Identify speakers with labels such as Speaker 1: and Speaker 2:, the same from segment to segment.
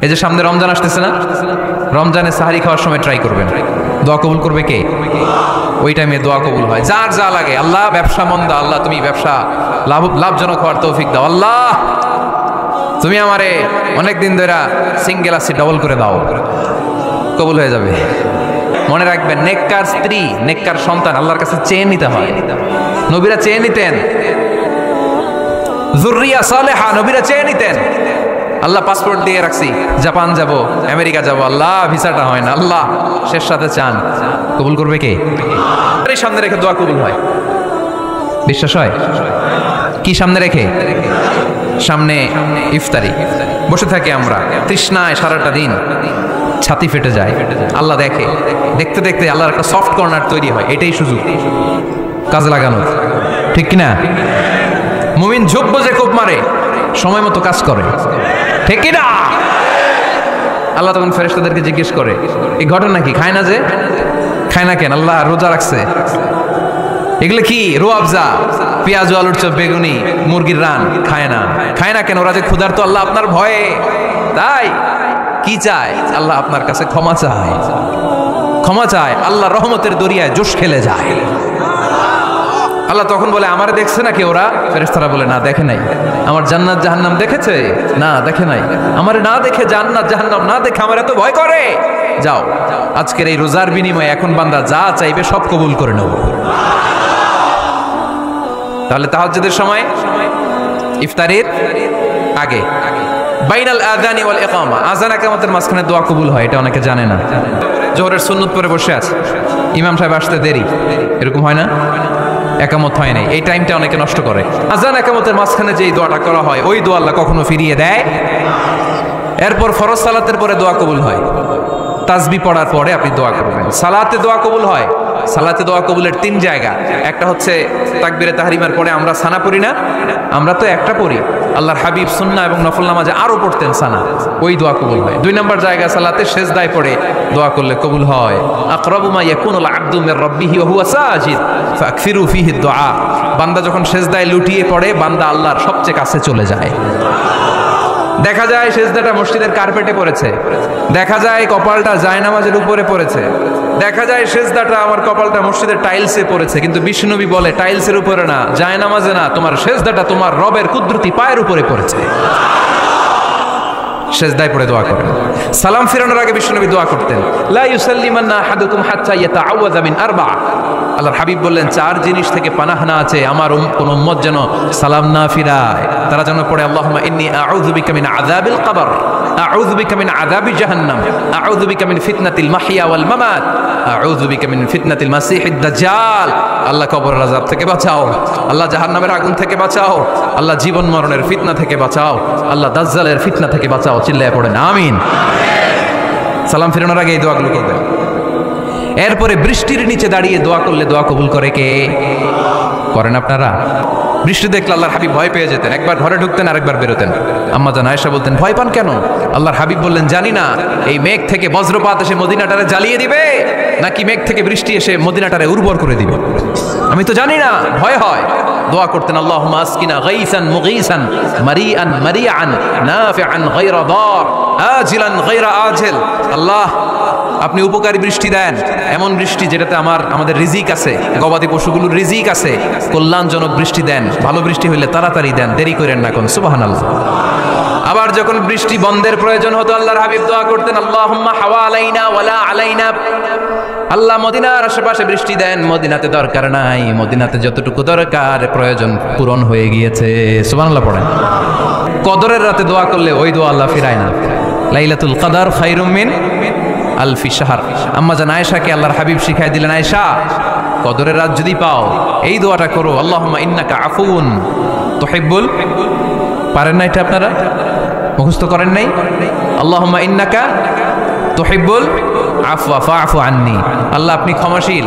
Speaker 1: এই যে সামনে রমজান আসতেছে না, রমজানে সাহারি খাওয়ার সময় ট্রাই করবেন, দোয়া কবুল করবে কে? ওই টাইমে দোয়া কবুল হয়। যার যা লাগে, আল্লাহ ব্যবসা মন্দা, আল্লাহ তুমি ব্যবসা লাভজনক হওয়ার তৌফিক দাও, আল্লাহ তুমি আমারে অনেকদিন ধরে সিঙ্গেল আছি ডবল করে দাও, কবুল হয়ে যাবে। মনে রাখবেন, নেককার স্ত্রী, নেককার সন্তান আল্লাহর কাছে চেয়ে নিতে হয়। নবীরা চেয়ে নিতেন, যুররিয়া সালেহা নবীরা চেয়ে নিতেন। আল্লাহ পাসপোর্ট দিয়ে রাখছি, জাপান যাব, আমেরিকা যাব, আল্লাহ ভিসাটা হয় না, আল্লাহ শেষ সাথে চান, কবুল করবে কে? সামনে রেখে দোয়া কবুল হয়, বিশ্বাস হয়? কি সামনে রেখে? সামনে ইফতারি, বসে থাকি আমরা তৃষ্ণায় সারাটা দিন, ছাতি ফেটে যায়, আল্লাহ দেখে, দেখতে দেখতে আল্লাহর একটা সফট কর্নার তৈরি হয়। এটাই সুযোগ কাজে লাগানো, ঠিক কিনা? মুমিন ঝোপ বোঝে কোপ মারে, সময় মতো কাজ করে, ঠিক কিনা? আল্লাহ তখন ফেরেশতাদেরকে জিজ্ঞেস করে, এই ঘটনা কি? খায় না যে, খায় না কেন? আল্লাহ রোজা রাখছে, এগুলো কি? রোয়াবজা, পেঁয়াজ, আলুর চপ, বেগুনি, মুরগির রান, খায় না। খায় না কেন? ওরা যে ক্ষুধার্ত, আল্লাহ আপনার ভয়ে, তাই কি চায়? আল্লাহ আপনার কাছে ক্ষমা চায়, ক্ষমা চায়, আল্লাহ রহমতের দরিয়ায় জোশ খেলে যায়। আল্লাহ তখন বলে, আমারে দেখছে নাকি ওরা? ফেরেশতারা বলে, না দেখে নাই। আমার জান্নাত জাহান্নাম দেখেছে? না দেখে নাই। আমারে না দেখে, জান্নাত জাহান্নাম না দেখে আমার এত ভয় করে? যাও, আজকের এই রোজার বিনিময়ে এখন বান্দা যা চাইবে সব কবুল করে নেব। তাহলে তাহাজ্জুদের সময়, ইফতারের আগে, বাইনাল আযানি ওয়াল ইকামা, আযান ইকামতের মাঝখানে দোয়া কবুল হয়, এটা অনেকে জানে না। জোহরের সুন্নত পরে বসে আছে, ইমাম সাহেব আসতে দেরি, এরকম হয় না? একামত হয় নাই, এই টাইমটা অনেকে নষ্ট করে। আযান একামতের মাঝখানে যে দোয়াটা করা হয়, ওই দোয়া আল্লাহ কখনো ফিরিয়ে দেয়। এরপর ফরজ সালাতের পরে দোয়া কবুল হয়, তাসবিহ পড়ার পরে আপনি দোয়া করবেন। সালাতে দোয়া কবুল হয়, সালাতে দোয়া কবুলের 3 জায়গা। একটা হচ্ছে তাকবীরে তাহরিমার পরে আমরা সানা পড়ি না, আমরা তো একটা পড়ি, আল্লাহর হাবিব সুন্নাহ এবং নফল নামাজে আরো পড়তেন সানা, ওই দোয়া কবুল হয়। 2 নম্বর জায়গা, সালাতে সেজদায় পড়ে দোয়া করলে কবুল হয়। আকরাবু মা ইয়াকুনুল আবদু মির রাব্বিহি ওয়া হুয়া সাজিদ ফাকসিরু ফিহি দুআ, বান্দা যখন সেজদায় লুটিয়ে পড়ে, বান্দা আল্লাহর সবচেয়ে কাছে চলে যায়। দেখা যায় সেজদাটা মসজিদের কার্পেটে পড়েছে, দেখা যায় কপালটা জায়নামাজের উপরে পড়েছে, দেখা যায় সেজদাটা আমার কপালটা মসজিদের টাইলসে পড়েছে, কিন্তু বিশ্বনবী বলে টাইলসের উপরে না, জায়নামাজে না, তোমার সেজদাটা তোমার রবের কুদরতি পায়ের উপরে পড়েছে। সেজদায় পড়ে দোয়া করেন। সালাম ফিরানোর আগে বিশ্বনবী দোয়া করতেন, লা ইউসাল্লিমান্না আহাদুকুম হাত্তা ইয়াতাআওয়াযা মিন আরবা। আল্লাহর হাবিব বললেন, 4 জিনিস থেকে পানাহ না আছে আমার কোন উম্মত যেন সালাম না ফিরায়। তারা যেন পড়ে, আল্লাহুম্মা ইন্নী আউযু বিকা মিন আযাবিল কবর, আউযু বিকা মিন আযাবি জাহান্নাম, আউযু বিকা মিন ফিতনাতিল মাহইয়া ওয়াল মামাত, আউযু বিকা মিন ফিতনাতিল মাসিহিদ দাজ্জাল। আল্লাহ কবরের আযাব থেকে বাঁচাও, আল্লাহ জাহান্নামের আগুন থেকে বাঁচাও, আল্লাহ জীবন মরণের ফিতনা থেকে বাঁচাও, আল্লাহ দাজ্জালের ফিতনা থেকে বাঁচাও। চিল্লায়ে পড়েন আমিন। সালাম ফিরানোর আগে এই দোয়াগুলো করবেন। এরপরে বৃষ্টির নিচে দাঁড়িয়ে দোয়া করলে দোয়া কবুল করে কে? করেন আপনারা? বৃষ্টি দেখলে আল্লাহর হাবিব ভয় পেয়ে যেতেন, একবার ঘরে ঢুকতেন আরেকবার বেরোতেন। আম্মা জান আয়েশা বলতেন, ভয় পান কেন? আল্লাহর হাবিব বললেন, জানি না এই মেঘ থেকে বজ্রপাত এসে মদিনাটারে জ্বালিয়ে দিবে, নাকি মেঘ থেকে বৃষ্টি এসে মদিনাটারে উর্বর করে দিবে, আমি তো জানি না, ভয় হয়। দোয়া করতেন, আল্লাহুম্মা আসকিনা গাইসান মুগীসান মারিআন মারিআন নাফিআন গায়রা দার আজিলান গায়রা আজিল। আল্লাহ আপনি উপকারী বৃষ্টি দেন, এমন বৃষ্টি যেটাতে আমাদের রিজিক আছে, গবাদি পশুগুলোর রিজিক আছে, কল্যাণজনক বৃষ্টি দেন, ভালো বৃষ্টি হইলে তাড়াতাড়ি দেন, দেরি করেন না কোন। সুবহানাল্লাহ। আবার যখন বৃষ্টি বন্ধের প্রয়োজন হতো, আল্লাহর হাবিব দোয়া করতেন, আল্লাহুম্মা হাওয়ালাইনা ওয়ালা আলাইনা। আল্লাহ মদিনার আশেপাশে বৃষ্টি দেন, মদিনাতে দরকার নাই, মদিনাতে যতটুকু দরকার প্রয়োজন পূরণ হয়ে গিয়েছে। সুবহানাল্লাহ পড়েন। কদরের রাতে দোয়া করলে ওই দোয়া আল্লাহ ফিরায় না। লাইলাতুল কদর খায়রুম মিন আলফি শাহর। আম্মা জান আয়েশাকে আল্লাহর হাবিব শিখাই দিলেন, আয়েশা কদরের রাত যদি পাও এই দোয়াটা করো, আল্লাহুম্মা ইন্নাকা আফুন তুহিব্বুল। পারেন না এটা? আপনারা মুখস্থ করেন নাই? আল্লাহুম্মা ইন্নাকা তুহিব্বুল আফওয়া ফাআফু আন্নি। আল্লাহ আপনি ক্ষমাশীল,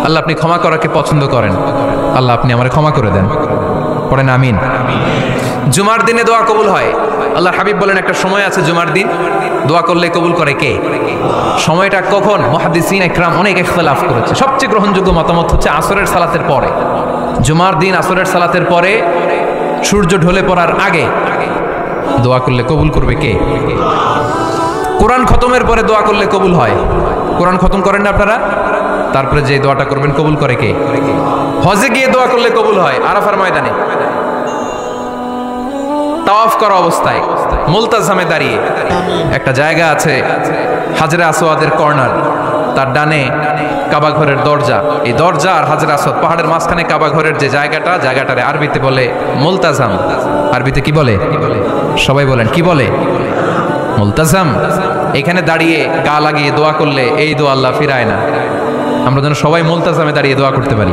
Speaker 1: আল্লাহ আপনি ক্ষমা করাকে পছন্দ করেন, আল্লাহ আপনি আমারে ক্ষমা করে দেন। পড়েন আমিন। জুমার দিনে দোয়া কবুল হয়। আল্লাহর হাবিব বলেন, একটা সময় আছে জুমার দিন দোয়া করলে কবুল করে কে? সময়টা কখন? মুহাদ্দিসিন ইকরাম অনেক ইখতিলাফ করেছে, সবচেয়ে গ্রহণযোগ্য মতামত হচ্ছে আসরের সালাতের পরে। জুমার দিন আসরের সালাতের পরে, সূর্য ঢলে পড়ার আগে দোয়া করলে কবুল করবে কে? কোরআন খতমের পরে দোয়া করলে কবুল হয়। কোরআন খতম করেন না আপনারা? তারপরে যে দোয়াটা করবেন কবুল করে কে? হজে গিয়ে দোয়া করলে কবুল হয়। আরাফার ময়দানে তাওয়াফ করা অবস্থায় মুলতাজামে দাঁড়িয়ে, একটা জায়গা আছে হাজরে আসওয়াদের কর্নার, তার ডানে কাবা ঘরের দরজা, এই দরজা আর হাজরে আসওয়াদ পাহাড়ের মাঝখানে কাবা ঘরের যে জায়গাটারে আরবিতে বলে মুলতাজাম। আরবিতে কি বলে? সবাই বলেন কি বলে? মুলতাজাম। এখানে দাঁড়িয়ে গা লাগিয়ে দোয়া করলে এই দোয়া আল্লাহ ফিরায় না। আমরা যেন সবাই মুলতাজামে দাঁড়িয়ে দোয়া করতে পারি।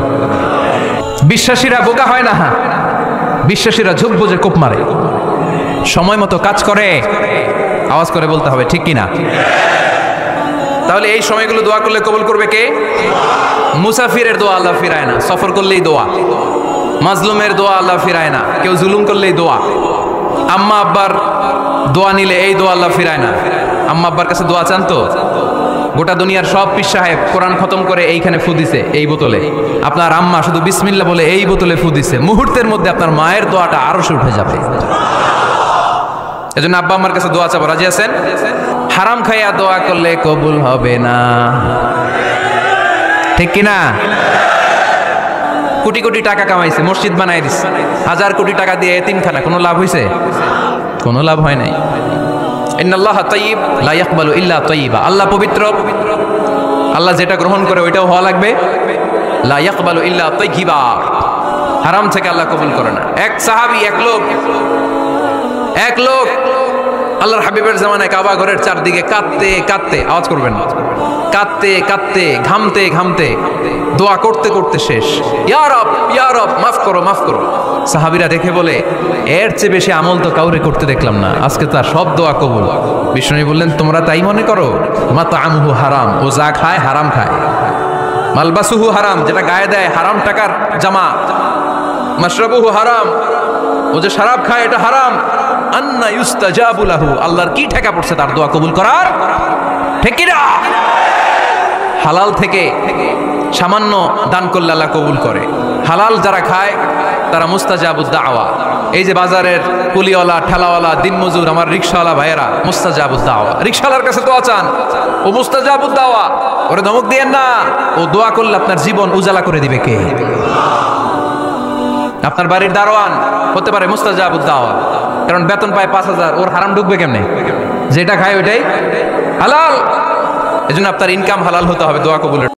Speaker 1: বিশ্বাসীরা বোকা হয় না, বিশ্বাসীরা ঝোপ বুঝে কোপ মারে, সময় মতো কাজ করে। আওয়াজ করে বলতে হবে ঠিক কিনা? তাহলে এই সময়গুলো দোয়া করলে কবুল করবে কে? মুসাফিরের দোয়া আল্লাহ ফিরায় না, সফর করলেই দোয়া। মাজলুমের দোয়া আল্লাহ ফিরায় না, কেউ জুলুম করলেই দোয়া। আম্মা আব্বার দোয়া নিলে এই দোয়া আল্লাহ ফিরায় না। আম্মা আব্বার কাছে দোয়া চান তো? গোটা দুনিয়ার সব পীর সাহেব কোরআন খতম করে এইখানে ফু দিছে এই বোতলে, আপনার আম্মা শুধু বিসমিল্লাহ বলে এই বোতলে ফু দিছে, মুহূর্তের মধ্যে আপনার মায়ের দোয়াটা আরশে উঠে যাবে। এজন্য আব্বা আম্মার কাছে দোয়া চাবো, রাজি আছেন? হারাম খাইয়া দোয়া করলে কবুল হবে না, ঠিক কিনা? কোটি কোটি টাকা কামাইছে, মসজিদ বানাই দিছে, 1000 কোটি টাকা দিয়ে এতিমখানা, কোনো লাভ হয়েছে? কোনো লাভ হয় নাই। ইন্নাল্লাহা তাইয়্যিব লা ইয়াকবালু ইল্লা তাইয়্যিবা। আল্লাহ পবিত্র, আল্লাহ যেটা গ্রহণ করে ওইটাও হওয়া লাগবে। লা ইয়াকবালু ইল্লা তাইয়্যিবা, হারাম থেকে আল্লাহ কবুল করে না। এক সাহাবী, এক লোক আল্লাহর হাবিবের জামানায় কাবা ঘরের চারদিকে কাঁদতে কাঁদতে, আওয়াজ করবেন না, কাঁদতে কাঁদতে ঘামতে ঘামতে দোয়া করতে করতে শেষ। ইয়া রব, ইয়া রব, মাফ করো, মাফ করো। সাহাবীরা দেখে বলে এর চেয়ে বেশি আমল তো কাউরে করতে দেখলাম না, আজকে তার সব দোয়া কবুল। বিষ্ণু বললেন তোমরা তাই মনে করো? মাতআমুহু হারাম, ও যা খায় হারাম খায়। মালবাসুহু হারাম, যেটা গায়ে দেয় হারাম টাকার জামা। মাশরাবুহু হারাম, ও যে শরাব খায় এটা হারাম। আন্না ইউস্তাজাবু লাহু, আল্লাহর কি ঠেকা পড়ছে তার দোয়া কবুল করার? ঠিক কি না? হালাল থেকে সামান্য দান করলে আল্লাহ কবুল করে। হালাল যারা খায় তারা মুস্তাজাবুদ দাওয়া। এই যে বাজারের কুলিওয়ালা, ঠেলাওয়ালা, দিনমজুর, আমার রিকশাওয়ালা ভাইয়েরা, মুস্তাজাবুদ দাওয়া। রিকশাওয়ালার কাছে দোয়া চান, ও মুস্তাজাবুদ দাওয়া। ওরে ধমক দিয়েন না, ও দোয়া করলে আপনার জীবন উজালা করে দিবে কে? আপনার বাড়ির দারোয়ান হতে পারে মুস্তাজাবুদ দাওয়া, কারণ বেতন পায় 5000, ওর হারাম ঢুকবে কেমনে? যেটা খায় ওইটাই হালাল। এজন্য আপনার ইনকাম হালাল হতে হবে দোয়া কবুলের।